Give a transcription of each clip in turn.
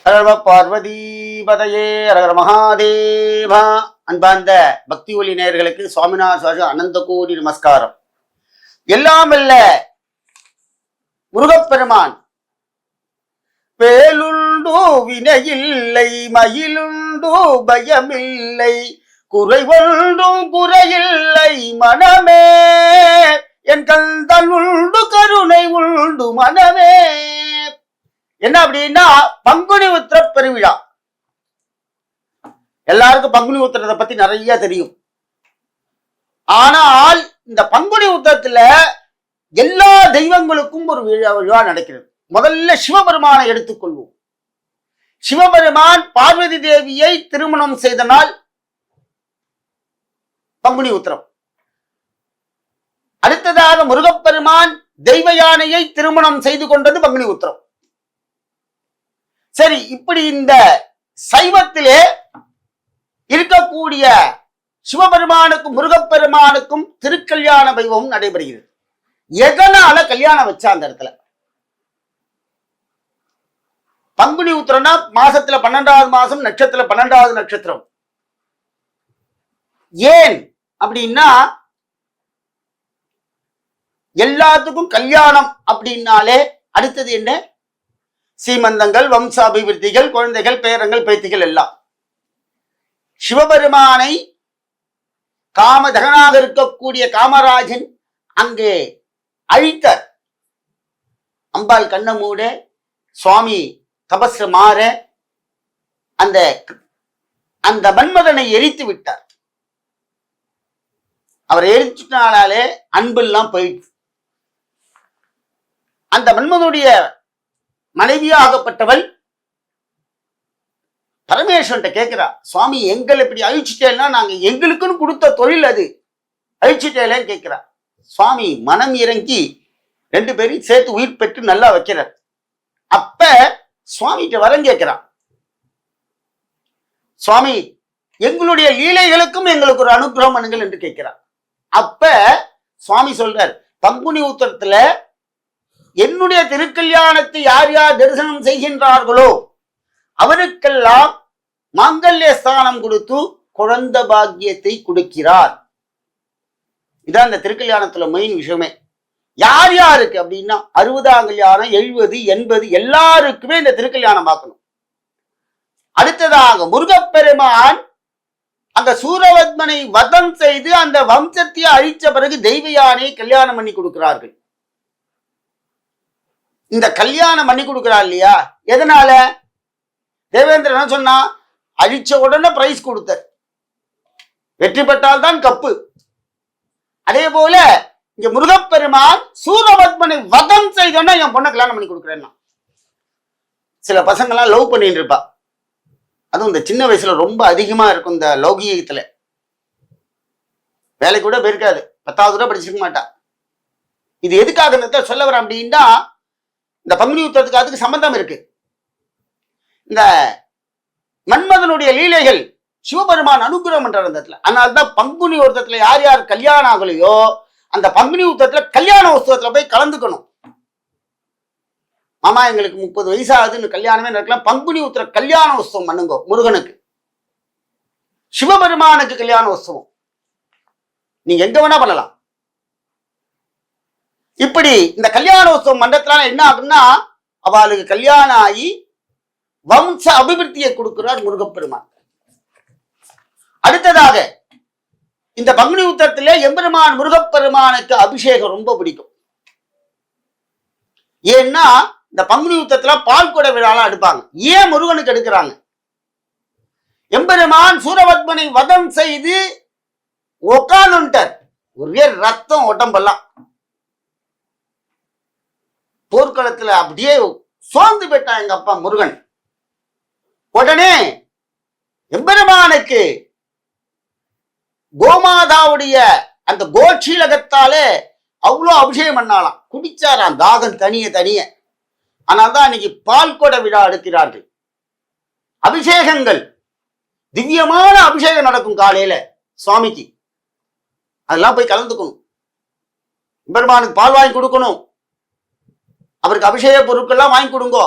ஹர பார்வதீபதையே ஹர மகாதேவா. அன்பார்ந்த பக்தி ஒலி நேயர்களுக்கு சுவாமிநாத சுவாமி அனந்த கோடி நமஸ்காரம். எல்லாம் இல்ல முருகப்பெருமான் வேலுண்டு வினையில்லை, மயிலுண்டு பயமில்லை, குறைவொன்றும் குறையில்லை மனமே, என் கந்தன் உண்டு கருணை உண்டு மனமே. என்ன அப்படின்னா பங்குனி உத்திர பெருவிழா. எல்லாருக்கும் பங்குனி உத்திரத்தை பத்தி நிறைய தெரியும். ஆனால் இந்த பங்குனி உத்திரத்துல எல்லா தெய்வங்களுக்கும் ஒரு விழா நடக்கிறது. முதல்ல சிவபெருமானை எடுத்துக்கொள்வோம். சிவபெருமான் பார்வதி தேவியை திருமணம் செய்த நாள் பங்குனி உத்திரம். அடுத்ததாக முருகப்பெருமான் தெய்வ யானையை திருமணம் செய்து கொண்டது பங்குனி உத்திரம். சரி, இப்படி இந்த சைவத்திலே இருக்கக்கூடிய சிவபெருமானுக்கும் முருகப்பெருமானுக்கும் திருக்கல்யாண வைபவம் நடைபெறுகிறது. எதனால கல்யாணம் வச்சா அந்த இடத்துல? பங்குனி உத்திரம்னா மாசத்துல 12வது மாசம், நட்சத்திர 12வது நட்சத்திரம். ஏன் அப்படின்னா எல்லாத்துக்கும் கல்யாணம் அப்படின்னாலே அடுத்தது என்ன? சீமந்தங்கள், வம்ச அபிவிருத்திகள், குழந்தைகள், பேரங்கள், பேத்திகள் எல்லாம். சிவபெருமானை காமதகனாக இருக்கக்கூடிய காமராஜன் அங்கே அழித்தார். அம்பாள் கண்ண மூட, சுவாமி தபஸ் மாற அந்த மன்மதனை எரித்து விட்டார். அவர் எரிச்சுனாலே அன்பெல்லாம் போயிடுச்சு. அந்த மன்மதனுடைய மனைவியாகப்பட்டவள் பரமேஸ்வரன் கேட்கிறா, சுவாமி எங்களை இப்படி அழிச்சுட்டேன்னா நாங்க எங்களுக்குன்னு கொடுத்த தொழில் அது அழிச்சுட்டேன்னு கேட்கிறா. சுவாமி மனம் இறங்கி 2 பேரையும் சேர்த்து உயிர் பெற்று நல்லா வைக்கிறார். அப்ப சுவாமிகிட்ட வரம் கேட்கிறான், சுவாமி எங்களுடைய லீலைகளுக்கும் எங்களுக்கு ஒரு அனுகிரகம் பண்ணுங்கள் என்று கேட்கிறார். அப்ப சுவாமி சொல்றார், பங்குனி உத்திரத்துல என்னுடைய திருக்கல்யாணத்தை யார் யார் தரிசனம் செய்கின்றார்களோ அவருக்கெல்லாம் மாங்கல்ய ஸ்தானம் கொடுத்து குழந்தை பாக்கியத்தை கொடுக்கிறார். இதான் இந்த திருக்கல்யாணத்துல மெயின் விஷயமே. யார் யாருக்கு அப்படின்னா 60ஆம் கல்யாணம், 70, 80 எல்லாருக்குமே இந்த திருக்கல்யாணம் பார்க்கணும். அடுத்ததாக முருகப்பெருமான் அந்த சூரவத்மனை வதம் செய்து அந்த வம்சத்தை அழிச்ச பிறகு தெய்வ யானையை கல்யாணம் பண்ணி கொடுக்கிறார்கள். இந்த கல்யாணம் பண்ணி கொடுக்கிறார் இல்லையா? எதனால? தேவேந்திரன் சொன்னா அழிச்ச உடனே பிரைஸ் கொடுத்தார், வெற்றி பெற்றால் தான் கப்பு. அதே போல இங்க முருகப்பெருமான் சூரபத்மனை வதம் செய்தோன்னா என் பொண்ணை கல்யாணம் பண்ணி கொடுக்குறேன்னா. சில பசங்கள்லாம் லவ் பண்ணிட்டு இருப்பா. அதுவும் இந்த சின்ன வயசுல ரொம்ப அதிகமா இருக்கும் இந்த லௌகீகத்துல. வேலைக்கு கூட போயிருக்காது, 10வது கூட படிச்சிருக்க மாட்டா. இது எதுக்காக சொல்ல வர அப்படின்னா இந்த பங்குனி உத்திரத்துக்கு அதுக்கு சம்பந்தம் இருக்கு. இந்த மன்மதனுடைய லீலைகள் சிவபெருமான் அனுகிரகம் பண்ற இடத்துல. அதனால்தான் பங்குனி உத்திரத்துல யார் யார் கல்யாணம் ஆகலையோ அந்த பங்குனி உத்திரத்துல கல்யாண உற்சவத்துல போய் கலந்துக்கணும். மாமா எங்களுக்கு 30 வயசு ஆகுதுன்னு கல்யாணமே நடக்கலாம், பங்குனி உத்திர கல்யாண உற்சவம் பண்ணுங்க. முருகனுக்கு, சிவபெருமானுக்கு கல்யாண உற்சவம் நீங்க எங்க வேணா பண்ணலாம். இப்படி இந்த கல்யாண உற்சவம் மண்டலத்தினால என்ன ஆகுன்னா அவளுக்கு கல்யாணம் ஆகி வம்ச அபிவிருத்தியை கொடுக்கிறார் முருகப்பெருமான். அடுத்ததாக இந்த பங்குனி உத்திரத்திலே எம்பெருமான் முருகப்பெருமானுக்கு அபிஷேகம் ரொம்ப பிடிக்கும். ஏன்னா இந்த பங்குனி உத்திரத்துல பால்குட விழாலாம் எடுப்பாங்க. ஏன் முருகனுக்கு எடுக்கிறாங்க? எம்பெருமான் சூரபத்மனை வதம் செய்து உட்கார்ந்துட்டார், ஒரே ரத்தம் உடம்பெல்லாம். போர்க்களத்துல அப்படியே சோர்ந்து போயிட்டான் எங்க அப்பா முருகன். உடனே எம்பெருமானுக்கு கோமாதாவுடைய அந்த கோட்சீலகத்தாலே அவ்வளோ அபிஷேகம் பண்ணாலாம், குடிச்சாராம் தாகம் தனிய. ஆனால்தான் இன்னைக்கு பால்கொட விழா எடுக்கிறார்கள். அபிஷேகங்கள், திவ்யமான அபிஷேகம் நடக்கும் காலையில சுவாமிக்கு. அதெல்லாம் போய் கலந்துக்கணும். பெருமானுக்கு பால் வாங்கி கொடுக்கணும், அவருக்கு அபிஷேக பொருட்கள்லாம் வாங்கி கொடுங்கோ.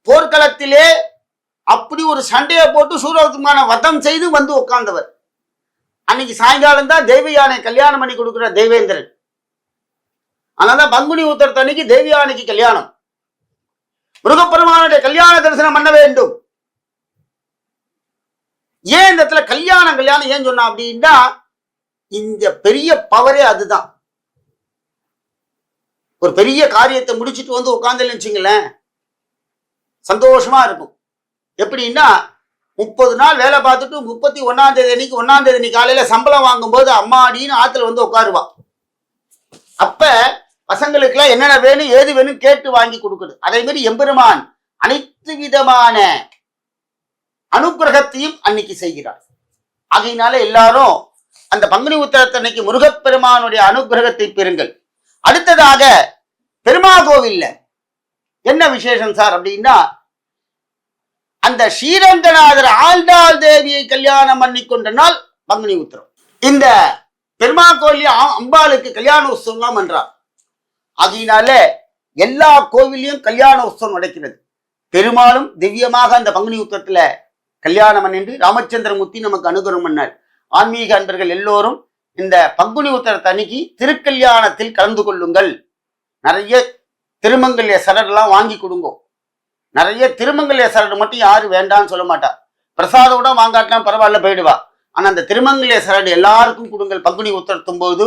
போர்க்களத்திலே அப்படி ஒரு சண்டையை போட்டு சூரபத்மனை வதம் செய்து வந்து உட்கார்ந்தவர். அன்னைக்கு சாயங்காலம் தான் தேவயானை கல்யாணம் பண்ணி கொடுக்கிற தேவேந்திரன். அதனாலதான் பங்குனி உத்திரத்து அன்னைக்கு தேவயானைக்கு கல்யாணம். முருகப்பெருமானுடைய கல்யாண தரிசனம் பண்ண வேண்டும். ஏன் இந்த இடத்துல கல்யாணம் ஏன் சொன்னா அப்படின்னா, இந்த பெரிய பவரே அதுதான். ஒரு பெரிய காரியத்தை முடிச்சுட்டு வந்து உட்கார்ந்து வச்சுங்களேன், சந்தோஷமா இருக்கும். எப்படின்னா 30 நாள் வேலை பார்த்துட்டு 31ஆம் தேதி அன்னைக்கு 1ஆம் தேதி காலையில சம்பளம் வாங்கும்போது அம்மாடின்னு ஆத்துல வந்து உட்காருவா. அப்ப பசங்களுக்குலாம் என்னென்ன வேணும் ஏது வேணும் கேட்டு வாங்கி கொடுக்குது. அதே மாதிரி எம்பெருமான் அனைத்து விதமான அனுக்கிரகத்தையும் அன்னைக்கு செய்கிறார். ஆகையினால எல்லாரும் அந்த பங்குனி உத்திரத்தன்னைக்கு முருகப்பெருமானுடைய அனுக்கிரகத்தை பெறுங்கள். அடுத்ததாக பெருமா கோவில்ல என்ன விசேஷம் சார் அப்படின்னா, அந்த ஸ்ரீரங்கநாதர் ஆண்டாள் தேவியை கல்யாணம் பண்ணி கொண்ட நாள் பங்குனி உத்திரம். இந்த பெருமா கோவில் அம்பாளுக்கு கல்யாண உற்சவம் பண்றார். ஆகையினால எல்லா கோவிலையும் கல்யாண உற்சவம் நடக்கிறது. பெருமாளும் திவ்யமாக அந்த பங்குனி உத்திரத்துல கல்யாணம் பண்ணிட்டு ராமச்சந்திரமூர்த்தி நமக்கு அனுகிரகம் பண்ணார். ஆன்மீக அன்பர்கள் எல்லோரும் இந்த பங்குனி உத்திரத்து அன்னைக்கு திருக்கல்யாணத்தில் கலந்து கொள்ளுங்கள். நிறைய திருமங்கல்ய சரடெல்லாம் வாங்கி கொடுங்க. நிறைய திருமங்கல்ய சரடு மட்டும் யாரும் வேண்டான்னு சொல்ல மாட்டா. பிரசாதம் கூட வாங்காட்டலாம் பரவாயில்ல போயிடுவா. ஆனா அந்த திருமங்கல்ய சரடு எல்லாருக்கும் கொடுங்கள். பங்குனி உத்திரத்தும் போது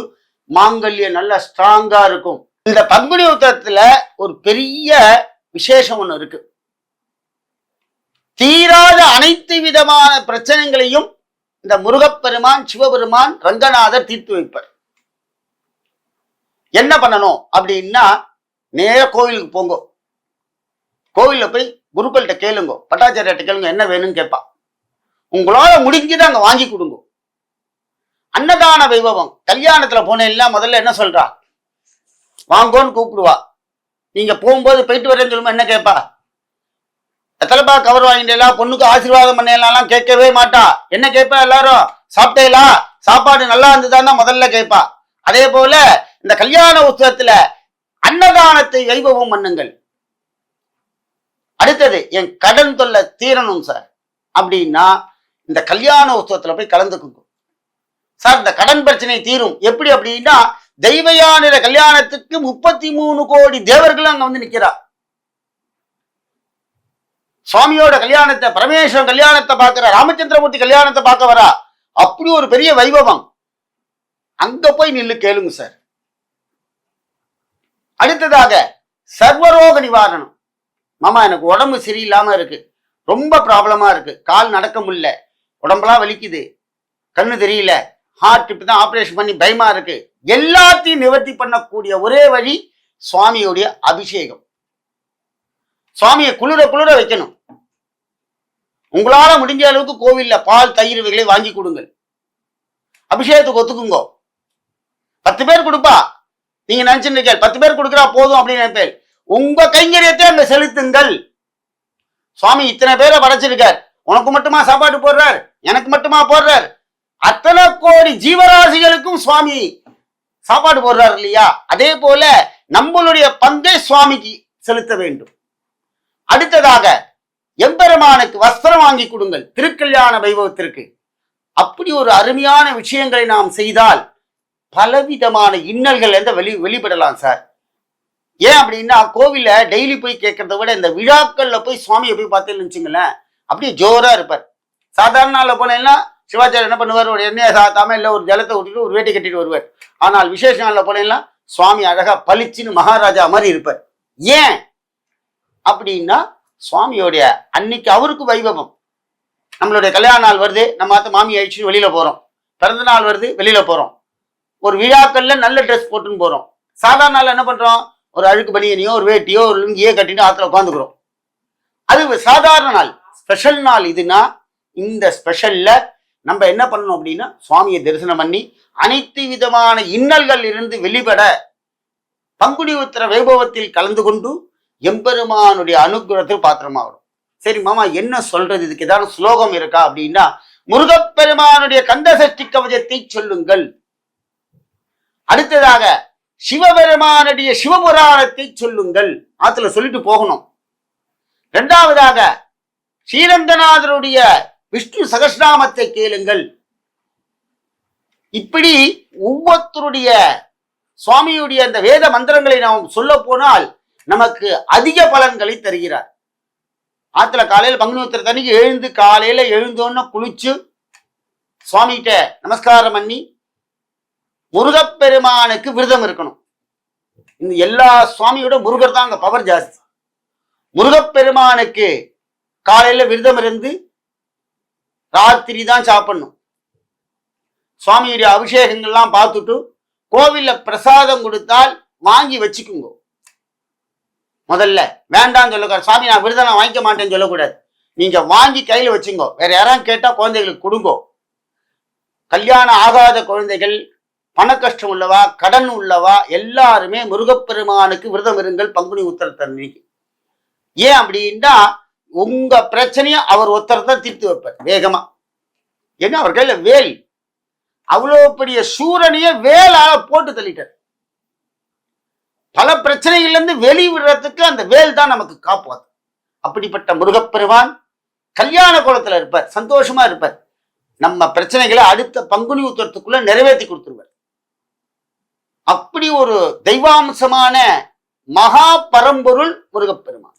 மாங்கல்யம் நல்லா ஸ்ட்ராங்கா இருக்கும். இந்த பங்குனி உத்திரத்துல ஒரு பெரிய விசேஷம் ஒண்ணு இருக்கு. தீராத அனைத்து விதமான பிரச்சனைகளையும் இந்த முருகப்பெருமான் சிவபெருமான் ரங்கநாதர் தீர்த்து வைப்பார். என்ன பண்ணணும் அப்படின்னா, நேர கோவிலுக்கு போங்க. கோவில்ல போய் குருக்கள்கிட்ட கேளுங்க, பட்டாச்சாரியிட்ட கேளுங்க, என்ன வேணும்னு கேட்பா. உங்களால முடிஞ்சது அங்க வாங்கி கொடுங்க. அன்னதான வைபவம் கல்யாணத்துல போனேன்னா முதல்ல என்ன சொல்றா, வாங்கோன்னு கூப்பிடுவா. நீங்க போகும்போது போயிட்டு வரேன்னு சொல்லுமா என்ன கேட்பா, எத்தனைப்பா கவர் வாங்கிட்டேலா, பொண்ணுக்கு ஆசீர்வாதம் பண்ணலாம் கேட்கவே மாட்டா. என்ன கேட்பா, எல்லாரும் சாப்பிட்டேலா, சாப்பாடு நல்லா இருந்துதான் முதல்ல கேட்பா. அதே போல இந்த கல்யாண உற்சவத்துல அன்னதானத்தை வைபவம் பண்ணுங்கள். அடுத்தது என் கடன் தொல்லை தீரணும் சார் அப்படின்னா இந்த கல்யாண உற்சவத்துல போய் கலந்துக்குங்க சார். இந்த கடன் பிரச்சனை தீரும். எப்படி அப்படின்னா, தெய்வயானிட கல்யாணத்துக்கு 33 கோடி தேவர்கள் அங்க வந்து நிக்கிறா. சுவாமியோட கல்யாணத்தை, பரமேஸ்வரன் கல்யாணத்தை பார்க்கிற, ராமச்சந்திரமூர்த்தி கல்யாணத்தை பார்க்க வரா. அப்படி ஒரு பெரிய வைபவம். அங்க போய் நில்லு கேளுங்க சார். அடுத்ததாக சர்வரோக நிவாரணம். மாமா எனக்கு உடம்பு சரியில்லாம இருக்கு, ரொம்ப ப்ராப்ளமா இருக்கு, கால் நடக்க முடியல, உடம்பெல்லாம் வலிக்குது, கண்ணு தெரியல, ஹார்ட் இப்பதான் ஆபரேஷன் பண்ணி பயமா இருக்கு. எல்லாத்தையும் நிவர்த்தி பண்ணக்கூடிய ஒரே வழி சுவாமியுடைய அபிஷேகம். சுவாமியை குளிர குளிர வைக்கணும். உங்களால முடிஞ்ச அளவுக்கு கோவில்ல பால் தயிர் இவைகளை வாங்கி கொடுங்கள். அபிஷேகத்துக்கு ஒத்துக்குங்க. 10 பேர் கொடுப்பா, நீங்க நினைச்சுட்டு 10 பேர் கொடுக்குறா போதும் அப்படின்னு நினைப்பேன். உங்க கைங்கரியத்தை அங்க செலுத்துங்கள். சுவாமி இத்தனை பேரை படைச்சிருக்கார், உனக்கு மட்டுமா சாப்பாடு போடுறார், எனக்கு மட்டுமா போடுறார், அத்தனை கோடி ஜீவராசிகளுக்கும் சுவாமி சாப்பாடு போடுறார் இல்லையா? அதே போல நம்மளுடைய பங்கை சுவாமிக்கு செலுத்த வேண்டும். அடுத்ததாக எம்பெருமானுக்கு வஸ்திரம் வாங்கி கொடுங்கள் திருக்கல்யாண வைபவத்திற்கு. அப்படி ஒரு அருமையான விஷயங்களை நாம் செய்தால் பலவிதமான இன்னல்கள் வெளிப்படலாம் சார். ஏன் அப்படின்னா, கோவில டெய்லி போய் கேட்கறத விட இந்த விழாக்கள்ல போய் சுவாமியை போய் பார்த்தேன்னு வச்சுங்களேன், அப்படியே ஜோரா இருப்பார். சாதாரண நாள்ல போனேன்னா சிவாச்சாரியர் என்ன பண்ணுவார், ஒரு எண்ணெயை சாத்தாம இல்லை ஒரு ஜலத்தை விட்டுட்டு ஒரு வேட்டி கட்டிட்டு வருவார். ஆனால் விசேஷ நாள்ல போனேன்னா சுவாமி அழகா பளிச்சுன்னு மகாராஜா மாதிரி இருப்பார். ஏன் அப்படின்னா, சுவாமியோடைய அன்னைக்கு அவருக்கு வைபவம். நம்மளுடைய கல்யாண நாள் வருது, நம்ம மாமி அழிச்சு வெளியில போறோம், பிறந்த நாள் வருது வெளியில போறோம், ஒரு விழாக்கள்ல நல்ல ட்ரெஸ் போட்டுன்னு போறோம். சாதாரண நாள் என்ன பண்றோம், ஒரு அழுக்கு பனியனையோ ஒரு வேட்டியோ ஒரு லுங்கியோ கட்டிட்டு ஆத்துல உட்காந்துக்கிறோம். அது சாதாரண நாள். ஸ்பெஷல் நாள் இதுனா, இந்த ஸ்பெஷல்ல நம்ம என்ன பண்ணணும் அப்படின்னா, சுவாமியை தரிசனம் பண்ணி அனைத்து விதமான இன்னல்கள் இருந்து வெளிப்பட பங்குனி உத்திர வைபவத்தில் கலந்து கொண்டு எம்பெருமானுடைய அனுகிரகத்தில் பாத்திரமாகணும். சரி மாமா என்ன சொல்றது, இதுக்கு ஏதாவது ஸ்லோகம் இருக்கா அப்படின்னா, முருகப்பெருமானுடைய கந்த சஷ்டி கவசத்தை சொல்லுங்கள். அடுத்ததாக சிவபெருமானுடைய சிவபுராணத்தை சொல்லுங்கள். ஆத்துல சொல்லிட்டு போகணும். இரண்டாவதாக ஸ்ரீரங்கநாதருடைய விஷ்ணு சகஸ்ரநாமத்தை கேளுங்கள். இப்படி ஒவ்வொருத்தருடைய சுவாமியுடைய அந்த வேத மந்திரங்களை நாம் சொல்ல போனால் நமக்கு அதிக பலன்களை தருகிறார். ஆத்துல காலையில பங்குனி உத்திரத்தன்னைக்கு எழுந்து காலையில எழுந்தோன்னு குளிச்சு சுவாமிகிட்ட நமஸ்காரம் பண்ணி முருகப்பெருமானுக்கு விரதம் இருக்கணும். இந்த எல்லா சுவாமியோட முருகர் தான் அங்க பவர் ஜாஸ்தி. முருகப்பெருமானுக்கு காலையில விரதம் இருந்து ராத்திரி தான் சாப்பிடணும். சுவாமியுடைய அபிஷேகங்கள்லாம் பார்த்துட்டு கோவில்ல பிரசாதம் கொடுத்தால் வாங்கி வச்சுக்குங்க. முதல்ல வேண்டாம்னு சொல்லக்கூடாது. சுவாமி நான் விரதம் நான் வாங்கிக்க மாட்டேன்னு சொல்லக்கூடாது. நீங்க வாங்கி கையில வச்சுங்கோ. வேற யாராவது கேட்டா குழந்தைகளுக்கு கொடுங்கோ. கல்யாணம் ஆகாத குழந்தைகள், பண கஷ்டம் உள்ளவா, கடன் உள்ளவா எல்லாருமே முருகப்பெருமானுக்கு விரதம் இருங்கள் பங்குனி உத்திரத்தன்னைக்கு. ஏன் அப்படின்னா உங்க பிரச்சனைய அவர் ஒருத்தர் தீர்த்து வைப்பார் வேகமா. ஏன்னா அவர் கையில வேல், அவ்வளவு பெரிய சூரனைய வேலால போட்டு தள்ளிட்டார். பல பிரச்சனைகள்ல இருந்து வெளிவிடுறதுக்கு அந்த வேல் தான் நமக்கு காப்பாது. அப்படிப்பட்ட முருகப்பெருமான் கல்யாண கோலத்துல இருப்பார், சந்தோஷமா இருப்பார். நம்ம பிரச்சனைகளை அடுத்த பங்குனி உத்திரத்துக்குள்ள நிறைவேற்றி கொடுத்துருவார். அப்படி ஒரு தெய்வாம்சமான மகா பரம்பொருள் முருகப்பெருமான்.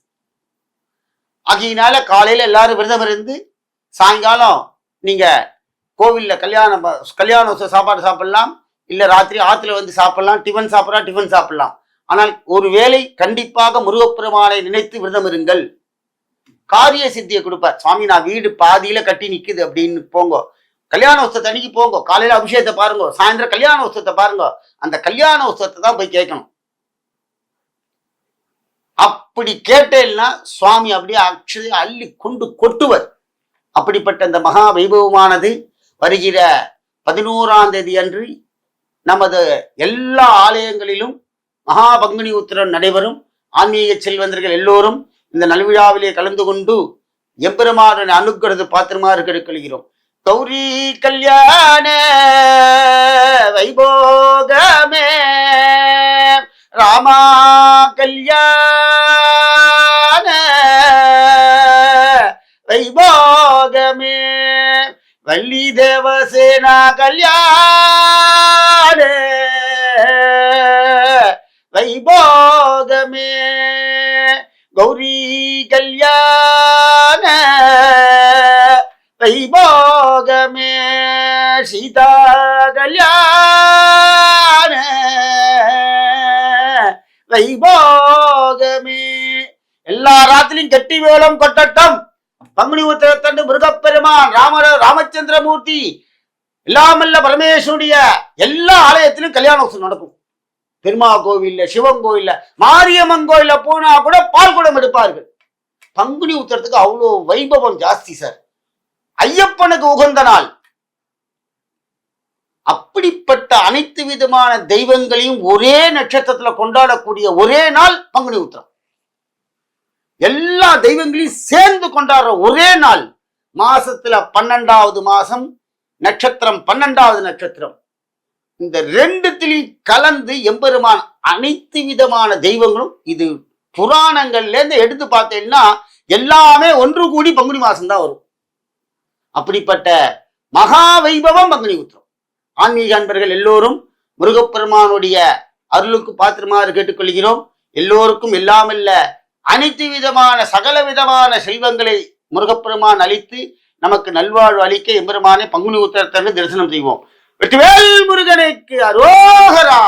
ஆகையினால காலையில எல்லாரும் விரதம் இருந்து சாயங்காலம் நீங்க கோவில்ல கல்யாண சாப்பாடு சாப்பிடலாம், இல்ல ராத்திரி ஆத்துல வந்து சாப்பிடலாம், டிஃபன் சாப்பிடலாம், டிஃபன் சாப்பிடலாம். ஆனால் ஒரு வேளை கண்டிப்பாக முருகப்பெருமானை நினைத்து விரதம் இருங்கள். காரிய சித்தியை கொடுப்பார். சுவாமி நான் வீடு பாதியில கட்டி நிக்குது அப்படின்னு போங்க, கல்யாண உற்சவத்தை அன்னைக்கு போங்க. காலையில அபிஷேகத்தை பாருங்க, சாயந்தரம் கல்யாண உற்சவத்தை பாருங்க. அந்த கல்யாண உற்சவத்தை தான் போய் கேட்கணும். அப்படி கேட்டேன்னா சுவாமி அப்படியே அக்ஷதை அள்ளி கொண்டு கொட்டுவர். அப்படிப்பட்ட இந்த மகா வைபவமானது வருகிற 11ஆம் தேதி அன்று நமது எல்லா ஆலயங்களிலும் மகா பங்குனி உத்திரம் நடைபெறும். ஆன்மீக செல்வந்தர்கள் எல்லோரும் இந்த நல்விழாவிலே கலந்து கொண்டு எம்பெருமானின் அனுக்கிரகத்தை பாத்திரமாக கெடுக்கொள்கிறோம். கௌரி கல்யாண வைபோகமே ராமா கல்யாண வைபோகமே வள்ளி தேவசேனா கல்யாண வைபோகமே கௌரி கல்யாண வைபோகமே சீதா கல்யாண வைபோகமே. எல்லா ராத்திரியும் கெட்டி வேலம் கொட்டட்டும். பங்குனி உத்திரத்தன்று முருகப்பெருமான் ராமச்சந்திரமூர்த்தி எல்லாமல்ல பரமேஸ்வருடைய எல்லா ஆலயத்திலும் கல்யாண உற்சவம் நடக்கும். பெருமா கோவில்ல, சிவன் கோவில்ல, மாரியம்மன் கோவில்ல போனா கூட பால் குடம் எடுப்பார்கள். பங்குனி உத்திரத்துக்கு அவ்வளோ வைபவம் ஜாஸ்தி சார். ஐயப்பனுக்கு உகந்த நாள். அப்படிப்பட்ட அனைத்து விதமான தெய்வங்களையும் ஒரே நட்சத்திரத்துல கொண்டாடக்கூடிய ஒரே நாள் பங்குனி உத்திரம். எல்லா தெய்வங்களையும் சேர்ந்து கொண்டாடுற ஒரே நாள். மாசத்துல 12வது மாசம் நட்சத்திரம், 12வது நட்சத்திரம். இந்த ரெண்டுத்திலையும் கலந்து எம்பெருமான் அனைத்து விதமான தெய்வங்களும், இது புராணங்கள்ல இருந்து எடுத்து பார்த்தேன்னா எல்லாமே ஒன்று கூடி பங்குனி மாசம் தான் வரும். அப்படிப்பட்ட மகா வைபவம் பங்குனி உத்திரம். ஆன்மீக அன்பர்கள் எல்லோரும் முருகப்பெருமானுடைய அருளுக்கு பாத்திரமாறு கேட்டுக்கொள்கிறோம். எல்லோருக்கும் எல்லாமல்ல அனைத்து விதமான சகல விதமான செல்வங்களை முருகப்பெருமான் அளித்து நமக்கு நல்வாழ்வு அளிக்க எம்பெருமானை பங்குனி உத்திரத்தன்று தரிசனம் செய்வோம். வெற்றிவேல் முருகனுக்கு அரோகரா.